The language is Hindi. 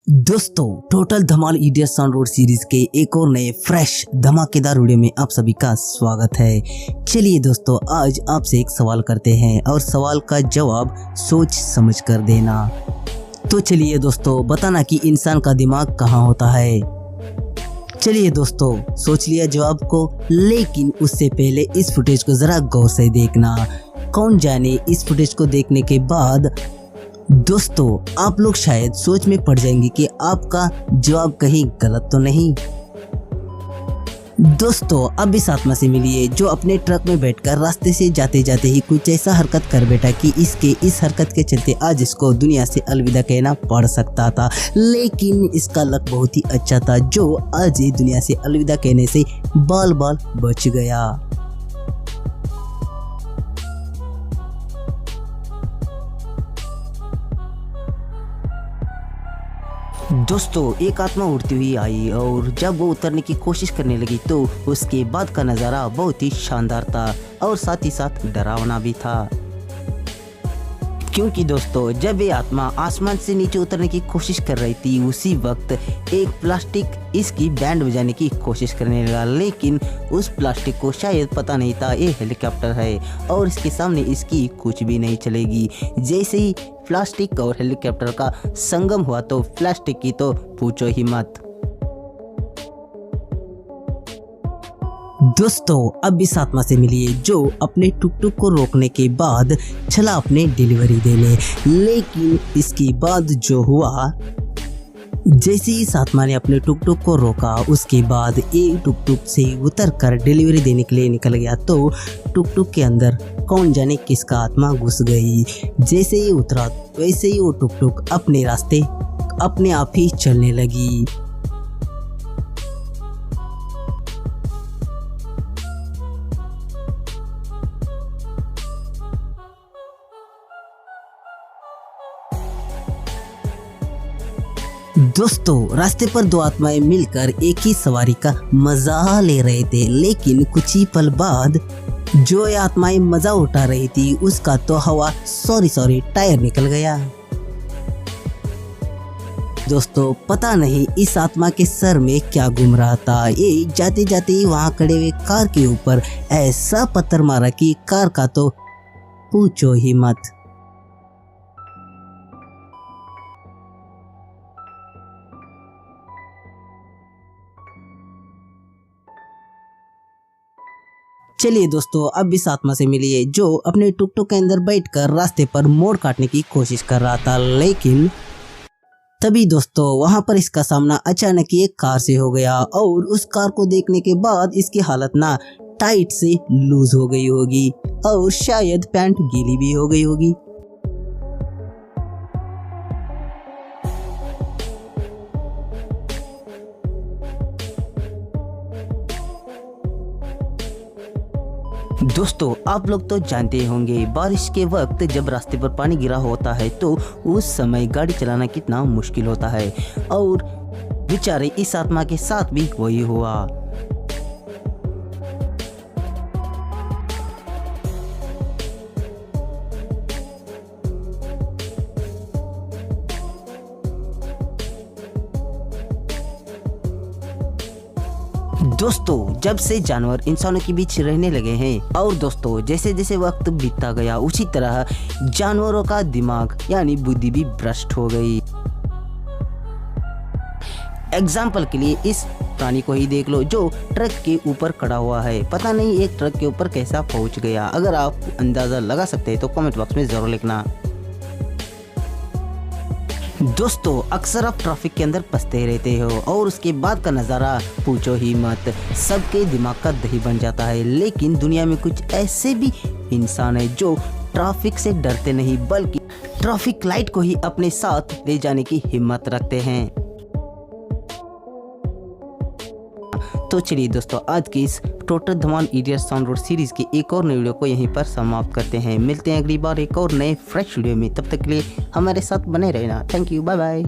दोस्तों, टोटल धमाल इडियट साउंड रोड सीरीज के एक और नए फ्रेश धमाकेदार वीडियो में आप सभी का स्वागत है। चलिए दोस्तों, आज आपसे एक सवाल करते हैं और सवाल का जवाब सोच समझ कर देना। तो चलिए दोस्तों, बताना कि इंसान का दिमाग कहाँ होता है। चलिए दोस्तों, सोच लिया जवाब को, लेकिन उससे पहले इस फुटेज को जरा गौर से देखना। कौन जाने इस फुटेज को देखने के बाद दोस्तों आप लोग शायद सोच में पड़ जाएंगे कि आपका जवाब कहीं गलत तो नहीं। दोस्तों, अब इस आत्मा से मिलिए जो अपने ट्रक में बैठकर रास्ते से जाते जाते ही कुछ ऐसा हरकत कर बैठा कि इसके इस हरकत के चलते आज इसको दुनिया से अलविदा कहना पड़ सकता था, लेकिन इसका लक बहुत ही अच्छा था जो आज ही दुनिया से अलविदा कहने से बाल बाल बच गया। दोस्तों, एक आत्मा उड़ती हुई आई और जब वो उतरने की कोशिश करने लगी तो उसके बाद का नज़ारा बहुत ही शानदार था और साथ ही साथ डरावना भी था। क्योंकि दोस्तों, जब ये आत्मा आसमान से नीचे उतरने की कोशिश कर रही थी उसी वक्त एक प्लास्टिक इसकी बैंड बजाने की कोशिश करने लगा, लेकिन उस प्लास्टिक को शायद पता नहीं था ये हेलीकॉप्टर है और इसके सामने इसकी कुछ भी नहीं चलेगी। जैसे ही प्लास्टिक और हेलीकॉप्टर का संगम हुआ तो प्लास्टिक की तो पूछो ही मत। दोस्तों, अब इस आत्मा से मिलिए जो अपने टुक टुक को रोकने के बाद चला अपने डिलीवरी देने, लेकिन इसके बाद जो हुआ, जैसे ही इस आत्मा ने अपने टुक टुक को रोका उसके बाद एक टुक टुक से उतर कर डिलीवरी देने के लिए निकल गया तो टुक टुक के अंदर कौन जाने किसका आत्मा घुस गई। जैसे ही उतरा वैसे ही वो टुक टुक अपने रास्ते अपने आप ही चलने लगी। दोस्तों, रास्ते पर दो आत्माएं मिलकर एक ही सवारी का मजा ले रहे थे, लेकिन कुछ ही पल बाद जो ये आत्माएं मजा उठा रही थी उसका तो हवा सॉरी टायर निकल गया। दोस्तों, पता नहीं इस आत्मा के सर में क्या घूम रहा था। ये जाते जाते ही वहां खड़े हुए कार के ऊपर ऐसा पत्थर मारा कि कार का तो पूछो ही मत। चलिए दोस्तों, अब इस आत्मा से मिलिए जो अपने टुक टुक के अंदर बैठकर रास्ते पर मोड़ काटने की कोशिश कर रहा था, लेकिन तभी दोस्तों वहां पर इसका सामना अचानक ही एक कार से हो गया और उस कार को देखने के बाद इसकी हालत ना टाइट से लूज हो गई होगी और शायद पैंट गीली भी हो गई होगी। दोस्तों, आप लोग तो जानते होंगे बारिश के वक्त जब रास्ते पर पानी गिरा होता है तो उस समय गाड़ी चलाना कितना मुश्किल होता है और बेचारे इस आत्मा के साथ भी वही हुआ। दोस्तों, जब से जानवर इंसानों के बीच रहने लगे हैं और दोस्तों जैसे जैसे वक्त बीतता गया उसी तरह जानवरों का दिमाग यानी बुद्धि भी भ्रष्ट हो गई। एग्जाम्पल के लिए इस प्राणी को ही देख लो जो ट्रक के ऊपर खड़ा हुआ है। पता नहीं एक ट्रक के ऊपर कैसा पहुंच गया। अगर आप अंदाजा लगा सकते हैं तो कमेंट बॉक्स में जरूर लिखना। दोस्तों, अक्सर आप ट्रैफिक के अंदर फंसते रहते हो और उसके बाद का नज़ारा पूछो ही मत, सबके दिमाग का दही बन जाता है। लेकिन दुनिया में कुछ ऐसे भी इंसान है जो ट्रैफिक से डरते नहीं बल्कि ट्रैफिक लाइट को ही अपने साथ ले जाने की हिम्मत रखते हैं। तो चलिए दोस्तों, आज की इस टोटल धमाल इडियट साउंड रोड सीरीज की एक और नई वीडियो को यहीं पर समाप्त करते हैं। मिलते हैं अगली बार एक और नए फ्रेश वीडियो में। तब तक के लिए हमारे साथ बने रहना। Thank you, bye bye.